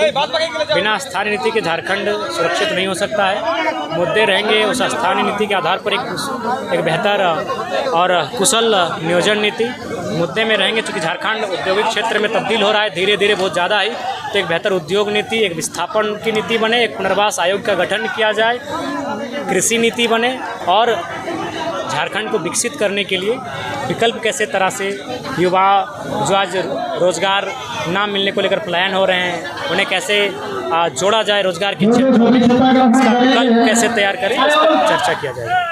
बिना स्थानीय नीति के झारखंड सुरक्षित नहीं हो सकता है। मुद्दे रहेंगे उस स्थानीय नीति के आधार पर एक बेहतर और कुशल नियोजन नीति मुद्दे में रहेंगे। चूँकि झारखंड औद्योगिक क्षेत्र में तब्दील हो रहा है धीरे धीरे बहुत ज़्यादा ही, तो एक बेहतर उद्योग नीति, एक विस्थापन की नीति बने, एक पुनर्वास आयोग का गठन किया जाए, कृषि नीति बने और झारखंड को विकसित करने के लिए विकल्प कैसे तरह से युवा जो आज रोजगार ना मिलने को लेकर पलायन हो रहे हैं उन्हें कैसे जोड़ा जाए रोजगार के क्षेत्र में, इसका विकल्प कैसे तैयार करें, इस पर चर्चा किया जाएगा।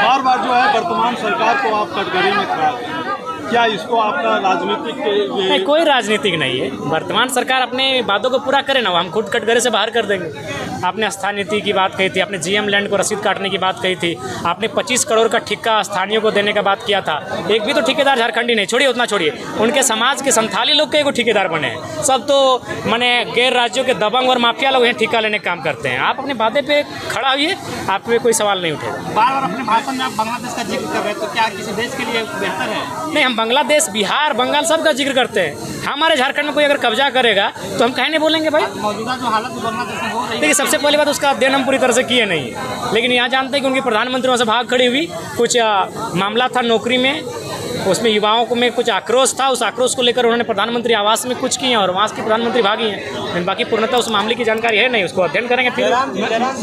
बार बार जो है वर्तमान सरकार को आप कटघरे में खड़ा हैं, क्या इसको आपका राजनीतिक नहीं, कोई राजनीतिक नहीं है। वर्तमान सरकार अपने वादों को पूरा करे ना, हम खुद कटघरे से बाहर कर देंगे। आपने स्थानीय नीति की बात कही थी, आपने जीएम लैंड को रसीद काटने की बात कही थी, आपने 25 करोड़ का ठेका स्थानीयों को देने का बात किया था। एक भी तो ठेकेदार झारखंडी नहीं, छोड़िए उतना छोड़िए, उनके समाज के संथाली लोग के एगो ठेकेदार बने हैं। सब तो माने गैर राज्यों के दबंग और माफिया लोग हैं ठेका लेने का काम करते हैं। आप अपने वादे पे खड़ा हुई, आप पे कोई सवाल नहीं उठेगा। बार बार अपने भाषण में आप बांग्लादेश का जिक्र कर रहे हैं, तो क्या किसी देश के लिए बेहतर है? नहीं, हम बांग्लादेश, बिहार, बंगाल सब का जिक्र करते हैं। हमारे झारखंड में कोई अगर कब्जा करेगा तो हम कहीं नहीं बोलेंगे भाई। मौजूदा जो हालत बांग्लादेश में हो रही है, देखिए सबसे पहली बात उसका अध्ययन हम पूरी तरह से किए नहीं है, लेकिन यहाँ जानते हैं कि उनकी प्रधानमंत्री वहाँ से भाग खड़ी हुई। कुछ मामला था नौकरी में, उसमें युवाओं को में कुछ आक्रोश था, उस आक्रोश को लेकर उन्होंने प्रधानमंत्री आवास में कुछ किए और वहाँ की प्रधानमंत्री भागी हैं। लेकिन बाकी पूर्णतः उस मामले की जानकारी है नहीं, उसको अध्ययन करेंगे फिर।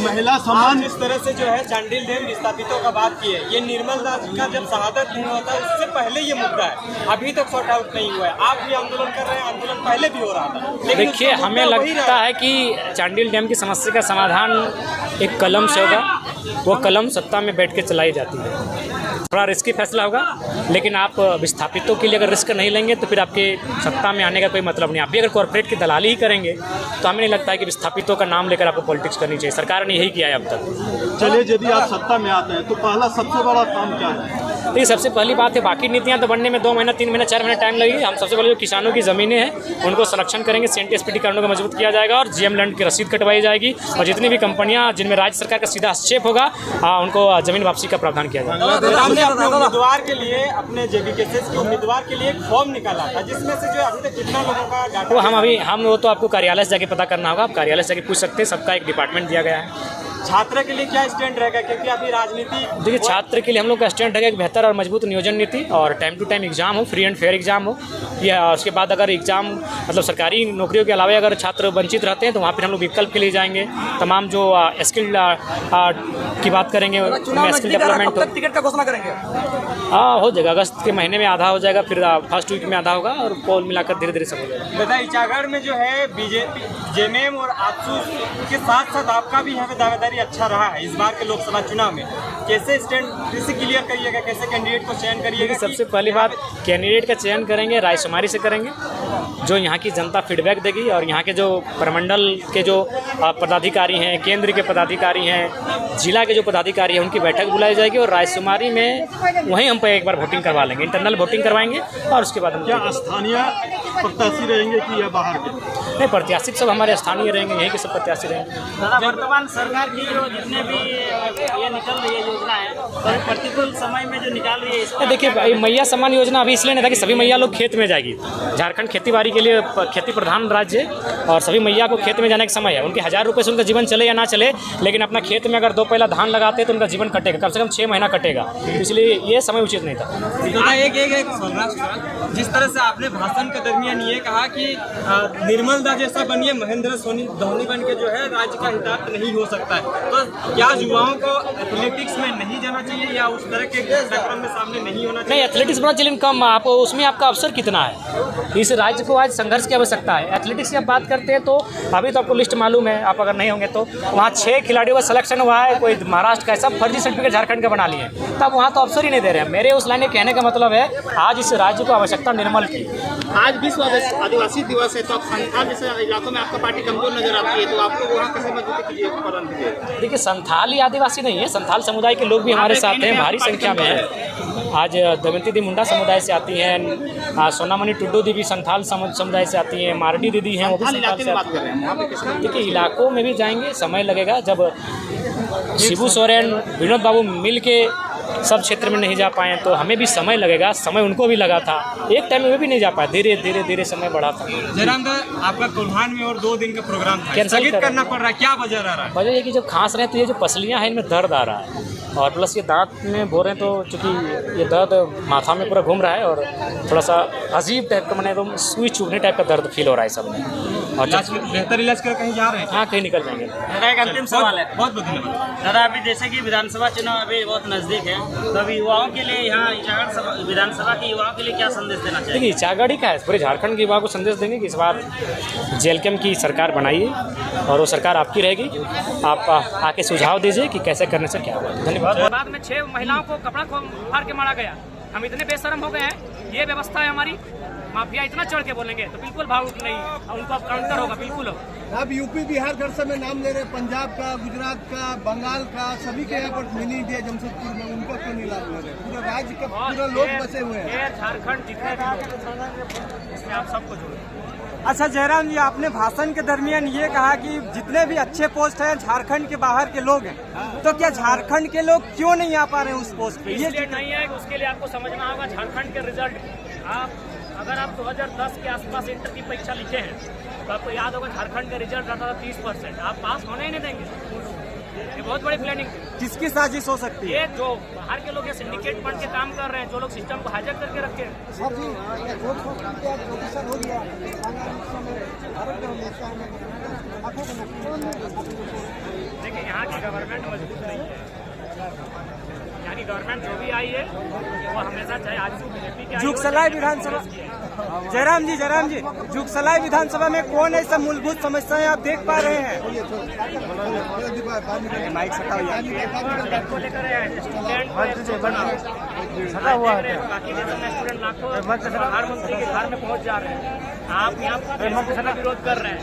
महिला सम्मान इस तरह से जो है चांडिल डैम विस्थापितों का बात की है, ये निर्मल दास का जब शहादत नहीं होता उससे पहले ये मुद्दा है, अभी तक सॉर्ट आउट नहीं हुआ है। आप भी आंदोलन कर रहे हैं, आंदोलन पहले भी हो रहा था। देखिए हमें लगता है कि चांडिल डैम की समस्या का समाधान एक कलम से होगा, वो कलम सत्ता में बैठ के चलाई जाती है। थोड़ा रिस्की फैसला होगा, लेकिन आप विस्थापितों के लिए अगर रिस्क नहीं लेंगे तो फिर आपके सत्ता में आने का कोई मतलब नहीं। आप भी अगर कॉर्पोरेट की दलाली ही करेंगे तो हमें नहीं लगता है कि विस्थापितों का नाम लेकर आपको पॉलिटिक्स करनी चाहिए। सरकार ने यही किया है अब तक। चलिए, यदि आप सत्ता में आते हैं तो पहला सबसे बड़ा काम क्या है? देखिए सबसे पहली बात है, बाकी नीतियाँ तो बनने में 2 महीना 3 महीना 4 महीना टाइम लगेगी। हम सबसे पहले जो किसानों की ज़मीनें हैं उनको संरक्षण करेंगे, CNTSPT कानूनों को मजबूत किया जाएगा और GM लैंड की रसीद कटवाई जाएगी और जितनी भी कंपनियां जिनमें राज्य सरकार का सीधा हस्तक्षेप होगा उनको ज़मीन वापसी का प्रावधान किया जाएगा। उम्मीदवार के लिए अपने JBKSS के उम्मीदवार के लिए एक फॉर्म निकाला था, जिसमें से जो अभी तक कितना लोगों का डाटा वो तो आपको कार्यालय से जाके पता करना होगा। आप कार्यालय से जाके पूछ सकते हैं, सबका एक डिपार्टमेंट दिया गया है। छात्र के लिए क्या स्टैंड रहेगा, क्योंकि अभी राजनीति देखिए छात्र के लिए हम लोग का स्टैंड रहेगा एक बेहतर और मजबूत नियोजन नीति और टाइम टू टाइम एग्जाम हो, फ्री एंड फेयर एग्जाम हो। या उसके बाद अगर एग्जाम मतलब सरकारी नौकरियों के अलावा अगर छात्र वंचित रहते हैं तो वहाँ पर हम लोग विकल्प के लिए जाएंगे। तमाम जो स्किल की बात करेंगे, स्किल डेवलपमेंट टिकट का घोषणा करेंगे। हो जाएगा, अगस्त के महीने में आधा हो जाएगा, फिर फर्स्ट वीक में आधा होगा और पोल मिलाकर धीरे धीरे सब हो जाएगा। इचागढ़ में जो है बीजेपी, JMM और आजसू के साथ साथ आपका भी यहाँ पे दावेदारी अच्छा रहा है इस बार के लोकसभा चुनाव में। कैसे स्टैंड फिर से क्लियर करिएगा, कैसे कैंडिडेट को चयन करिएगा? सबसे पहली बात, कैंडिडेट का चयन करेंगे रायशुमारी से करेंगे, जो यहाँ की जनता फीडबैक देगी और यहाँ के जो प्रमंडल के जो पदाधिकारी हैं, केंद्र के पदाधिकारी हैं, जिला के जो पदाधिकारी हैं, उनकी बैठक बुलाई जाएगी और रायशुमारी में वहीं हम पे एक बार वोटिंग करवा लेंगे, इंटरनल वोटिंग करवाएंगे और उसके बाद हम क्या स्थानीय प्रत्याशी रहेंगे कि या बाहर के? नहीं, प्रत्याशी सब हमारे स्थानीय रहेंगे, यहीं के सब प्रत्याशी रहेंगे। वर्तमान सरकार की जो जितने भी ये निकल रही है योजना है, तो प्रतिकूल समय में जो निकाल रही है, देखिए मैया सम्मान योजना अभी इसलिए नहीं था कि सभी मैया लोग खेत में जाएगी। झारखंड खेती बाड़ी के लिए खेती प्रधान राज्य और सभी मैया को खेत में जाने का समय है। उनके 1000 रुपये से उनका जीवन चले या ना चले, लेकिन अपना खेत में अगर 2 पहला धान लगाते तो उनका जीवन कटेगा, कम से कम 6 महीना कटेगा, इसलिए ये समय उचित नहीं था। एक जिस तरह से आपने भाषण के दरमियान ये कहा कि निर्मल दास जैसा बनिए, महेंद्र धोनी बन के जो है राज्य का हितार्थ नहीं हो सकता है, तो क्या युवाओं को एथलेटिक्स में नहीं जाना चाहिए या उस तरह के कार्यक्रम में सामने नहीं होना चाहिए? नहीं, एथलेटिक्स बना चलिए कम, आप उसमें आपका अवसर कितना है? इस राज्य को आज संघर्ष की आवश्यकता है। एथलेटिक्स की आप बात करते हैं तो अभी तो आपको लिस्ट मालूम है, आप अगर नहीं होंगे तो वहाँ 6 खिलाड़ियों का सिलेक्शन हुआ है, कोई महाराष्ट्र का, सब फर्जी सर्टिफिकेट झारखंड का बना लिए, तब वहाँ तो अवसर ही नहीं दे रहे हैं। मेरे उस लाइन में कहने का मतलब है आज इस राज्य को आवश्यकता निर्मल की। आज विश्व आदिवासी दिवस है, तो आप संथाल जैसे इलाकों में आपका पार्टी कमजोर नजर आती है, तो आपको वहाँ कैसे मजबूती कीजिए? देखिए संथाली आदिवासी नहीं है, संथाल समुदाय के लोग भी हमारे साथ हैं, भारी संख्या में है। आज दमयंती दी मुंडा समुदाय से आती हैं, सोनामणि टुड्डू दी भी संथाल समुदाय से आती हैं, मारडी दीदी हैं वो भी संथाल से आती हैं। देखिए इलाकों में भी जाएंगे, समय लगेगा। जब शिबू सोरेन, विनोद बाबू मिल के सब क्षेत्र में नहीं जा पाए, तो हमें भी समय लगेगा। समय उनको भी लगा था, एक टाइम में वे भी नहीं जा पाए, धीरे धीरे धीरे समय बढ़ा था। जयराम दा, आपका कोल्हान में और 2 दिन का प्रोग्राम था, कैंसिल स्थगित करना पड़ रहा है, क्या वजह रहा है? वजह ये कि जब खांस रहे हैं तो ये जो पसलियाँ हैं इनमें दर्द आ रहा है, और प्लस ये दांत में बोल रहे हैं, तो चूँकि ये दर्द माथा में पूरा घूम रहा है और थोड़ा सा अजीब टाइप का, मैंने एकदम सुई चुभने टाइप का दर्द फील हो रहा है सब में। और बेहतर इलाज कर कहीं जा रहे हैं? हाँ, कहीं निकल जाएंगे। दादा एक अंतिम सवाल है। बहुत बहुत धन्यवाद दादा, अभी जैसे कि विधानसभा चुनाव अभी बहुत नज़दीक है, तो अभी युवाओं के लिए यहाँ इचागढ़ विधानसभा के युवाओं के लिए क्या संदेश देना चाहिए? देखिए, इचागढ़ ही का है, पूरे झारखंड के युवाओं को संदेश देंगे कि इस बार जेएलकेएम की सरकार बनाइए और वो सरकार आपकी रहेगी। आप आके सुझाव दीजिए कि कैसे करने से क्या होगा। धन्यवाद। बाद में 6 महिलाओं को कपड़ा फाड़ के मारा गया। हम इतने बेशरम हो गए हैं, ये व्यवस्था है हमारी। माफिया इतना चढ़ के बोलेंगे तो बिल्कुल भाव नहीं, उनको अब काउंटर होगा, बिल्कुल होगा। अब यूपी बिहार घर से में नाम ले रहे, पंजाब का, गुजरात का, बंगाल का, सभी के यहाँ पर मिनी इंडिया जमशेदपुर में, उनका क्यों नहीं लाभ ले रहे? पूरे राज्य का पूरा लोग बसे हुए हैं। ये झारखंड जितने भी इसमें आप सबको जोड़ें। अच्छा जयराम जी, आपने भाषण के दरमियान ये कहा कि जितने भी अच्छे पोस्ट हैं झारखंड के बाहर के लोग हैं, तो क्या झारखंड के लोग क्यों नहीं आ पा रहे हैं उस पोस्ट पे? इसलिए नहीं है, उसके लिए आपको समझना होगा झारखंड के रिजल्ट। आप अगर आप 2010 के आसपास इंटर की परीक्षा लिखे हैं तो आपको याद होगा झारखंड का रिजल्ट आता था 30%। आप पास होने ही नहीं देंगे। ये बहुत बड़ी प्लानिंग थी। किसकी साजिश हो सकती है? ये जो बाहर के लोग सिंडिकेट बन के काम कर रहे हैं, जो लोग सिस्टम को हाईजैक करके रखे हैं। देखिए, यहाँ की गवर्नमेंट मजबूत नहीं है। यानी गवर्नमेंट जो भी आई है वो हमेशा, चाहे आज बीजेपी की जुगसलाई विधानसभा, जयराम जी, जुगसलाई विधानसभा में कौन ऐसा मूलभूत समस्याएं आप देख पा रहे हैं? माइक को लेकर बाकी स्टूडेंट लाखों प्रधानमंत्री के घर में पहुंच जा रहे हैं। आप यहाँ विरोध कर रहे हैं,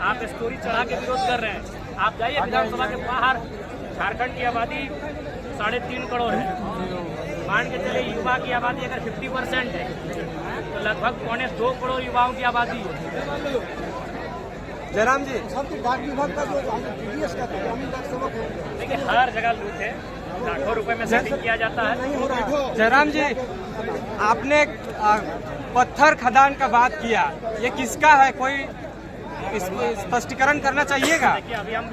आप स्टोरी चढ़ा के विरोध कर रहे हैं। आप जाइए विधानसभा के बाहर, झारखंड की आबादी 3.5 करोड़ है। मान के चले युवा की आबादी अगर 50% है तो लगभग 2.25 करोड़ युवाओं की आबादी है। जयराम जी, डाक विभाग का जो TDS का ग्रामीण डाक सेवक है, देखिए हर जगह लूट है, लाखों रुपए में सेटिंग किया जाता है। जयराम जी, आपने पत्थर खदान का बात किया, ये किसका है? कोई स्पष्टीकरण करना चाहिएगा? देखिए, अभी हम